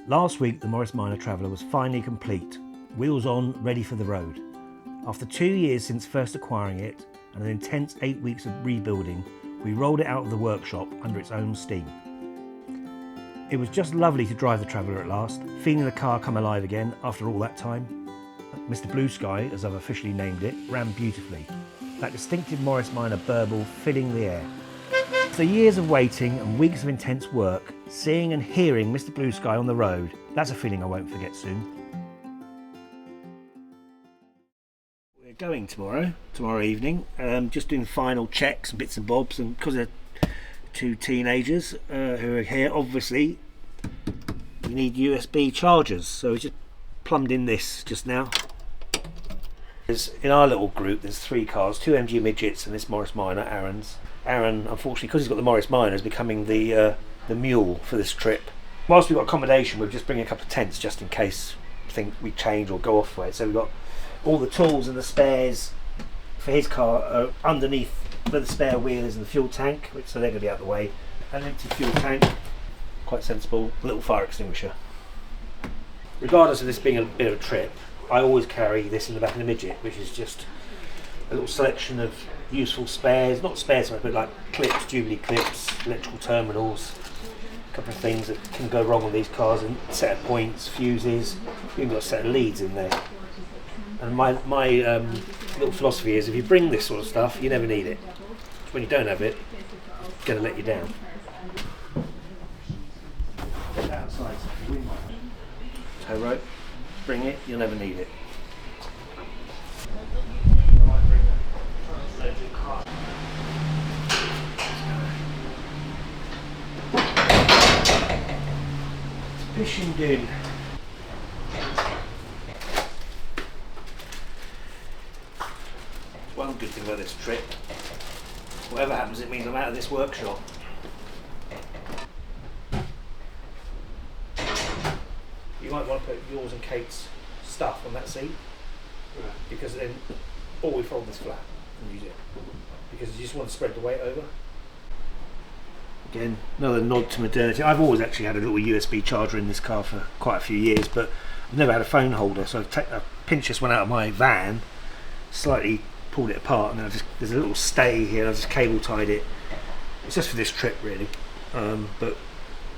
Last week, the Morris Minor Traveller was finally complete, wheels on, ready for the road. After 2 years since first acquiring it and an intense 8 weeks of rebuilding, we rolled it out of the workshop under its own steam. It was just lovely to drive the Traveller at last, feeling the car come alive again after all that time. Mr Blue Sky, as I've officially named it, ran beautifully, that distinctive Morris Minor burble filling the air. After years of waiting and weeks of intense work, seeing and hearing Mr Blue Sky on the road, that's a feeling I won't forget soon. We're going tomorrow evening, just doing final checks and bits and bobs, and because they're two teenagers who are here, obviously we need USB chargers, so we just plumbed in this just now. In our little group there's 3 cars, 2 MG midgets and this Morris Minor, Aaron's. Aaron, unfortunately, because he's got the Morris Minor, is becoming the mule for this trip. Whilst we've got accommodation, we're just bringing a couple of tents just in case we change or go off for it. So we've got all the tools and the spares for his car underneath where the spare wheel is and the fuel tank, so they're going to be out of the way. An empty fuel tank, quite sensible, a little fire extinguisher. Regardless of this being a bit of a trip, I always carry this in the back of the midget, which is just a little selection of useful spares, not spares, but like clips, Jubilee clips, electrical terminals, a couple of things that can go wrong on these cars, and a set of points, fuses, we've even got a set of leads in there. And my little philosophy is if you bring this sort of stuff, you never need it. When you don't have it, it's going to let you down. Outside, tow rope, bring it, you'll never need it. Fishing dune. One good thing about this trip, whatever happens, it means I'm out of this workshop. You might want to put yours and Kate's stuff on that seat, right, because then, or we fold this flat and use it, because you just want to spread the weight over. Again, another nod to modernity. I've always actually had a little USB charger in this car for quite a few years, but I've never had a phone holder, so I've pinched this one out of my van, slightly pulled it apart, and then there's a little stay here, I've just cable tied it. It's just for this trip really, but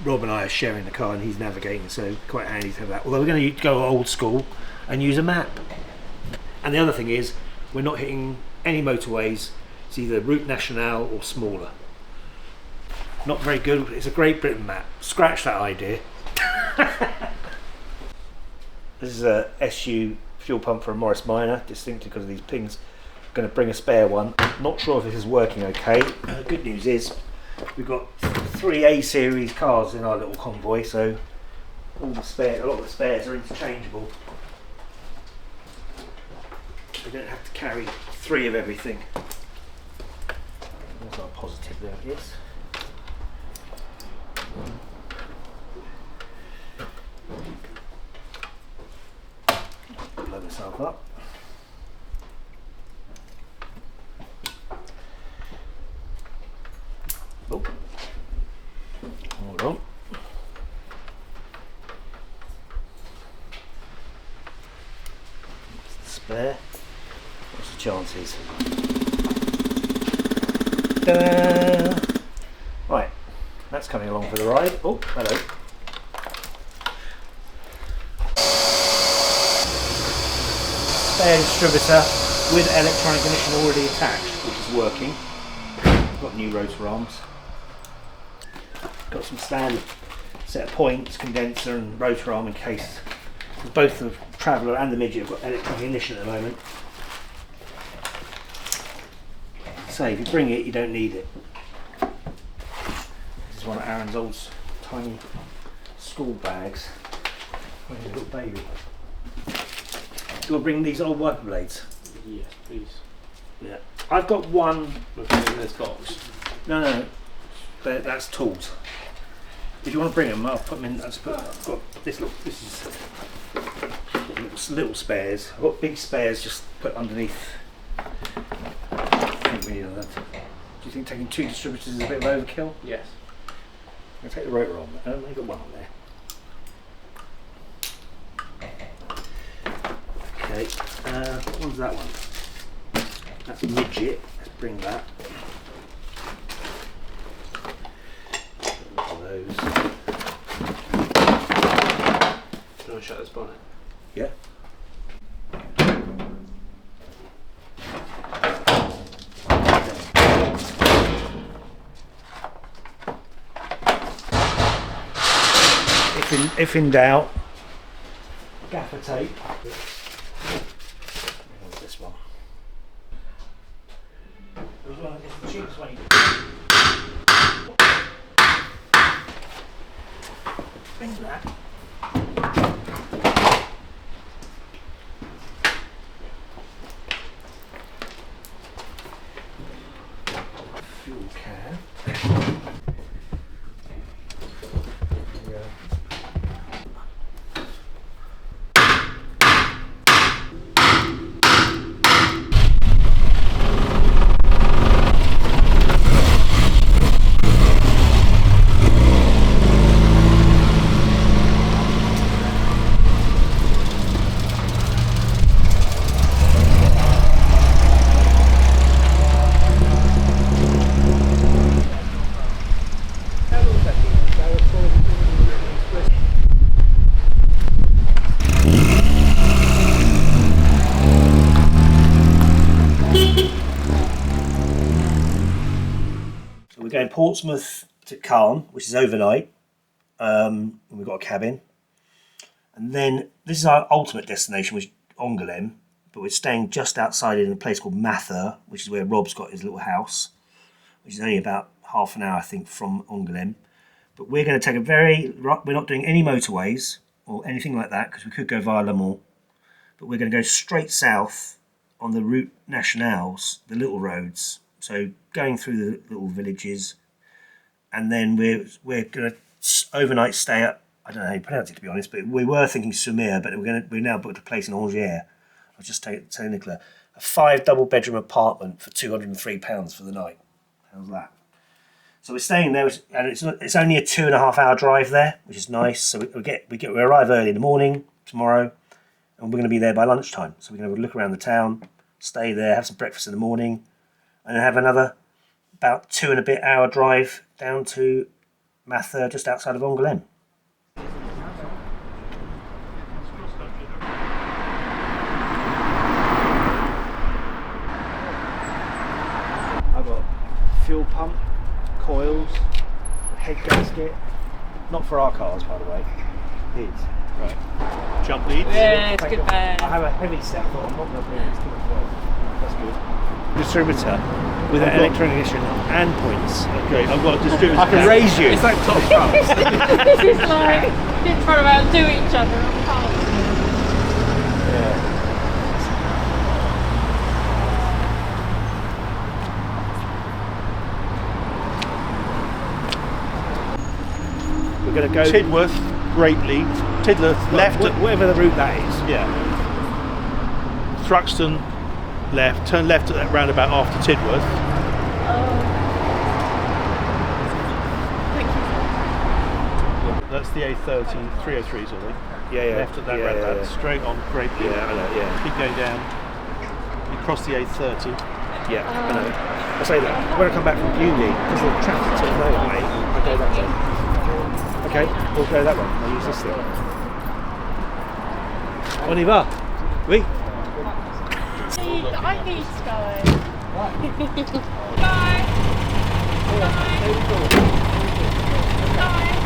Rob and I are sharing the car and he's navigating, so quite handy to have that. Although we're going to go old school and use a map. And the other thing is, we're not hitting any motorways. It's either Route Nationale or smaller. Not very good, but it's a Great Britain map. Scratch that idea. This is a SU fuel pump for a Morris Minor, distinctly because of these pings. I'm going to bring a spare one. Not sure if this is working okay. The good news is we've got 3 A series cars in our little convoy, so a lot of the spares are interchangeable. We don't have to carry 3 of everything. There's our positive, there it is. Blow myself up. Oh. Hold on. Spare. What's the chances? Ta-da! Right, that's coming along for the ride. Oh, hello. Spare distributor with electronic ignition already attached, which is working. Got new rotor arms. Got some standard set of points, condenser and rotor arm in case. Both the Traveller and the Midget have got electronic ignition at the moment. So if you bring it, you don't need it. This is one of Aaron's old tiny school bags. Where's his little baby? Do you want to bring these old wiper blades? Yes, please. Yeah. I've got one. In this box. No. That's tools. If you want to bring them, I'll put them in. I've got this. Look, this is little spares. I've got big spares just put underneath. Do you think taking 2 distributors is a bit of overkill? Yes. I'm going to take the rotor on. I've got one on there. Okay, what one's that one? That's a midget. Let's bring that. Look at those. Do you want to shut this bonnet? Yeah. If in doubt, gaffer tape. What's this one? It's the cheapest one you can bring that. Fuel can. We're going Portsmouth to Calne, which is overnight. And we've got a cabin. And then this is our ultimate destination, which is Angoulême, but we're staying just outside in a place called Mather, which is where Rob's got his little house, which is only about half an hour, I think, from Angoulême. But we're going to take we're not doing any motorways or anything like that, because we could go via Le Mans, but we're going to go straight south on the route nationales, the little roads. So going through the little villages, and then we're going to overnight stay at, I don't know how you pronounce it, to be honest, but we were thinking Sumir, but we now booked a place in Angers. I was just telling Nicola, a 5 double-bedroom apartment for £203 for the night. How's that? So we're staying there, and it's only a 2.5 hour drive there, which is nice. So we arrive early in the morning tomorrow, and we're going to be there by lunchtime. So we're going to look around the town, stay there, have some breakfast in the morning, and then have another about 2 and a bit hour drive down to Mather, just outside of Angoulême. I've got fuel pump, coils, head gasket. Not for our cars, by the way. His. Right. Jump leads? Yeah, it's good man. I have a heavy set, but I'm not going to bring it. It's too much work. That's good. Distributor with I've an got- electronic ignition and points. Okay, I've got a distributor. I can raise you. It's like top trucks. This is like in front of outdo each other on cars. We're going to go Tidworth, Greatly, Tidworth left at whatever the route that is. yeah. Thruxton left, turn left at that roundabout after Tidworth. Thank you. That's the A30, 303s, I think. Yeah. Left at that roundabout, straight on Greatly. Yeah, I know, yeah. Keep going down. You cross the A30. Yeah, I know. I say that when I come back from uni, because the traffic's on the motorway, I go that way. Okay, we'll go that one. I'll use this thing. On y va. Oui. I need to go. Bye. Bye. Bye.